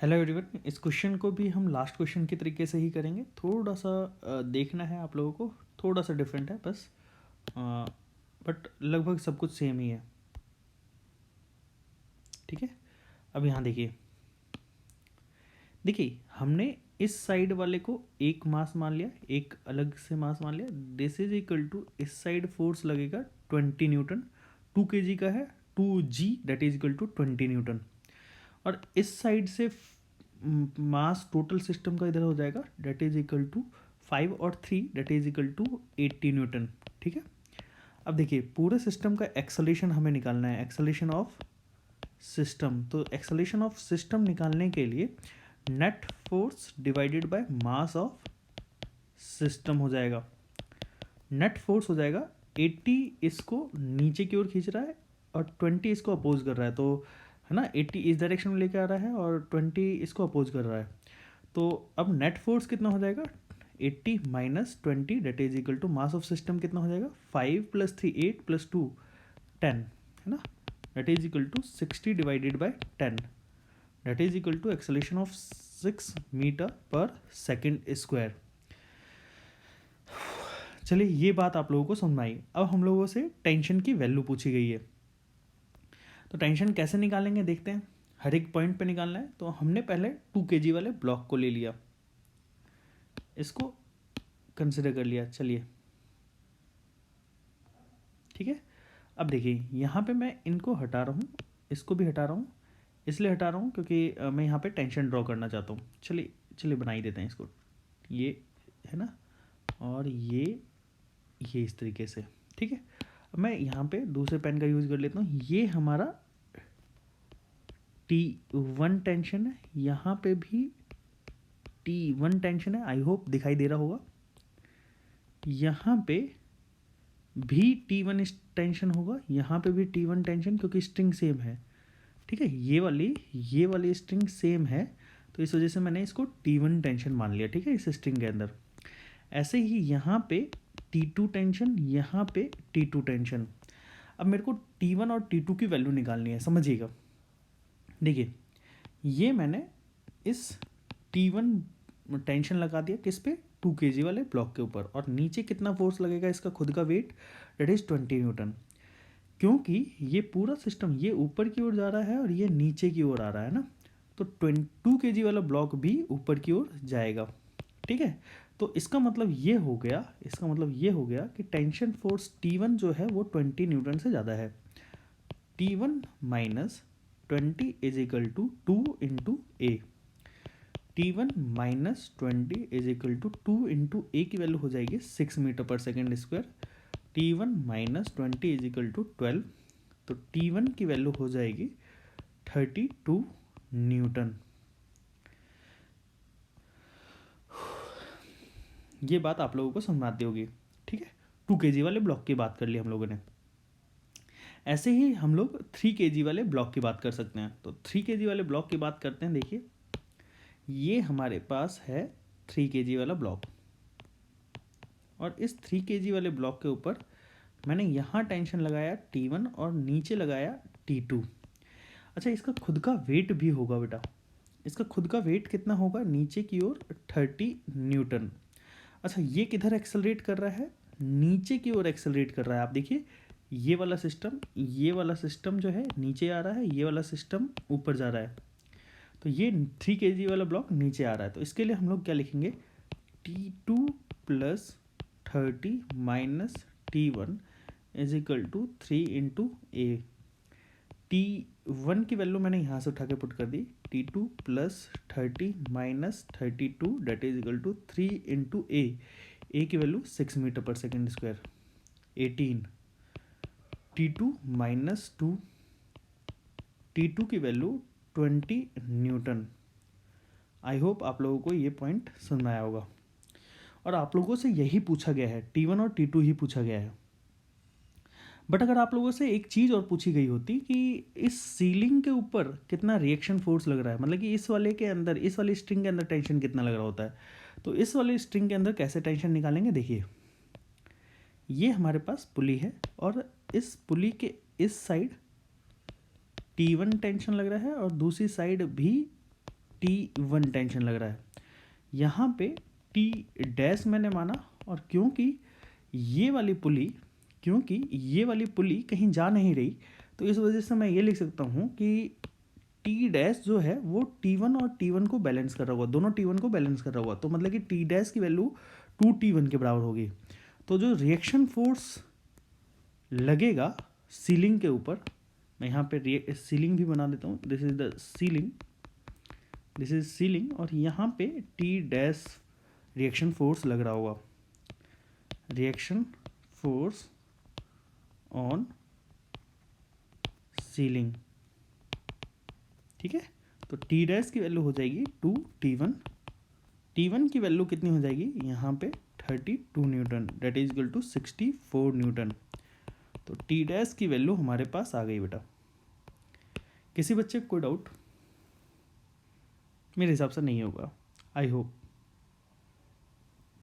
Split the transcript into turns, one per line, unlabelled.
Hello everyone. इस question को भी हम लास्ट क्वेश्चन के तरीके से ही करेंगे। थोड़ा सा देखना है आप लोगों को, थोड़ा सा डिफरेंट है बस, बट लगभग सब कुछ सेम ही है। ठीक है, अब यहाँ देखिए देखिए हमने इस साइड वाले को एक मास मान लिया, एक अलग से मास मान लिया। दिस इज इक्वल टू इस साइड फोर्स लगेगा 20 न्यूटन, 2 kg का है, 2g that is equal to 20 newton. और इस साइड से मास टोटल सिस्टम का इधर हो जाएगा डेट इज इक्वल टू 5 और 3 that is equal to 80 newton. ठीक है, अब देखिए पूरे सिस्टम का एक्सेलरेशन हमें निकालना है, एक्सेलरेशन ऑफ सिस्टम। तो एक्सेलरेशन ऑफ सिस्टम निकालने के लिए net force divided by mass of system हो जाएगा। नेट फोर्स हो जाएगा 80 इसको नीचे की ओर खींच रहा है और 20 इसको अपोज कर रहा है, तो है ना, 80 इस डायरेक्शन में लेके आ रहा है और 20 इसको अपोज कर रहा है। तो अब नेट फोर्स कितना हो जाएगा, 80 minus 20 that is equal to mass of system कितना हो जाएगा, 5 + 3 8 + 2 10, है ना, that is equal to 60 divided by 10 that is equal to acceleration of 6 metre पर सेकेंड स्क्वायर। चलिए ये बात आप लोगों को समझ आई। अब हम लोगों से टेंशन की वैल्यू पूछी गई है, तो टेंशन कैसे निकालेंगे देखते हैं। हर एक पॉइंट पे निकालना है, तो हमने पहले 2 kg वाले ब्लॉक को ले लिया, इसको कंसिडर कर लिया। चलिए ठीक है, अब देखिए यहाँ पे मैं इनको हटा रहा हूँ, इसको भी हटा रहा हूँ, इसलिए हटा रहा हूँ क्योंकि मैं यहाँ पे टेंशन ड्रॉ करना चाहता हूँ। चलिए चलिए बना ही देते हैं इसको, ये है ना, और ये इस तरीके से। ठीक है, अब मैं यहाँ पे दूसरे पेन का यूज़ कर लेता हूँ। ये हमारा T1 टेंशन है, यहाँ पे भी T1 टेंशन है, आई होप दिखाई दे रहा होगा। यहाँ पे भी T1 टेंशन होगा, यहाँ पे भी T1 टेंशन, क्योंकि स्ट्रिंग सेम है। ठीक है, ये वाली स्ट्रिंग सेम है, तो इस वजह से मैंने इसको T1 टेंशन मान लिया। ठीक है, इस स्ट्रिंग के अंदर। ऐसे ही यहाँ पे T2 टेंशन, यहाँ पे T2 टेंशन। अब मेरे को T1 और T2 की वैल्यू निकालनी है, समझिएगा। देखिए ये मैंने इस T1 टेंशन लगा दिया किस पे, 2 kg वाले ब्लॉक के ऊपर, और नीचे कितना फोर्स लगेगा, इसका खुद का वेट डेट इज 20 न्यूटन। क्योंकि ये पूरा सिस्टम ये ऊपर की ओर जा रहा है और ये नीचे की ओर आ रहा है ना, तो 2 kg वाला ब्लॉक भी ऊपर की ओर जाएगा। ठीक है, तो इसका मतलब ये हो गया कि टेंशन फोर्स T1 जो है वो 20 न्यूटन से ज़्यादा है। T1 minus 20 is equal to 2 into a. T1 minus 20 is equal to 2 into a की वैल्यू हो जाएगी 6 मीटर पर second square. T1 minus 20 is equal to 12, तो T1 की वैल्यू हो जाएगी 32 न्यूटन। ये बात आप लोगों को समझ आती होगी। ठीक है, 2 kg वाले ब्लॉक की बात कर ली हम लोगों ने। ऐसे ही हम लोग 3 kg वाले ब्लॉक की बात कर सकते हैं। तो 3 kg वाले ब्लॉक की बात करते हैं। देखिए ये हमारे पास है 3 kg वाला ब्लॉक, और इस 3 kg वाले ब्लॉक के ऊपर मैंने यहाँ टेंशन लगाया T1 और नीचे लगाया T2। अच्छा, इसका खुद का वेट भी होगा बेटा, इसका खुद का वेट कितना होगा, नीचे की ओर 30 न्यूटन। अच्छा, ये किधर एक्सेलरेट कर रहा है, नीचे की ओर एक्सेलरेट कर रहा है। आप देखिए ये वाला सिस्टम जो है नीचे आ रहा है, ये वाला सिस्टम ऊपर जा रहा है, तो ये 3 kg वाला ब्लॉक नीचे आ रहा है। तो इसके लिए हम लोग क्या लिखेंगे, T2 + 30 minus T1 is equal to 3 into a. T1 की वैल्यू मैंने यहाँ से उठा के पुट कर दी, T2 + 30 माइनस 32 डेट is equal to 3 into a की वैल्यू 6 मीटर पर second square, 18। T2 minus 2, T2 की वैल्यू 20 न्यूटन। आई होप आप लोगों को ये पॉइंट समझ में आया होगा। और आप लोगों से यही पूछा गया है, T1 और T2 ही पूछा गया है। बट अगर आप लोगों से एक चीज़ और पूछी गई होती कि इस सीलिंग के ऊपर कितना रिएक्शन फोर्स लग रहा है, मतलब कि इस वाले के अंदर, इस वाली स्ट्रिंग के अंदर टेंशन कितना लग रहा होता है, तो इस वाली स्ट्रिंग के अंदर कैसे टेंशन निकालेंगे। देखिए ये हमारे पास पुली है, और इस पुली के इस साइड T1 टेंशन लग रहा है, और दूसरी साइड भी T1 टेंशन लग रहा है। यहाँ पे T' मैंने माना, और क्योंकि ये वाली पुली कहीं जा नहीं रही, तो इस वजह से मैं ये लिख सकता हूँ कि T' जो है वो T1 और T1 को बैलेंस कर रहा होगा, दोनों T1 को बैलेंस कर रहा होगा, तो मतलब कि T' की वैल्यू 2T1 के बराबर होगी। तो जो रिएक्शन फोर्स लगेगा सीलिंग के ऊपर, मैं यहाँ पे सीलिंग भी बना देता हूँ, दिस इज द सीलिंग, और यहाँ पे T' रिएक्शन फोर्स लग रहा होगा, रिएक्शन फोर्स ऑन सीलिंग, ठीक है। तो T' की वैल्यू हो जाएगी 2T1, T1 की वैल्यू कितनी हो जाएगी यहाँ पे 32 newton, that is equal to 64 newton. तो T' की वैल्यू हमारे पास आ गई बेटा। किसी बच्चे को कोई डाउट? मेरे हिसाब से नहीं होगा, आई होप।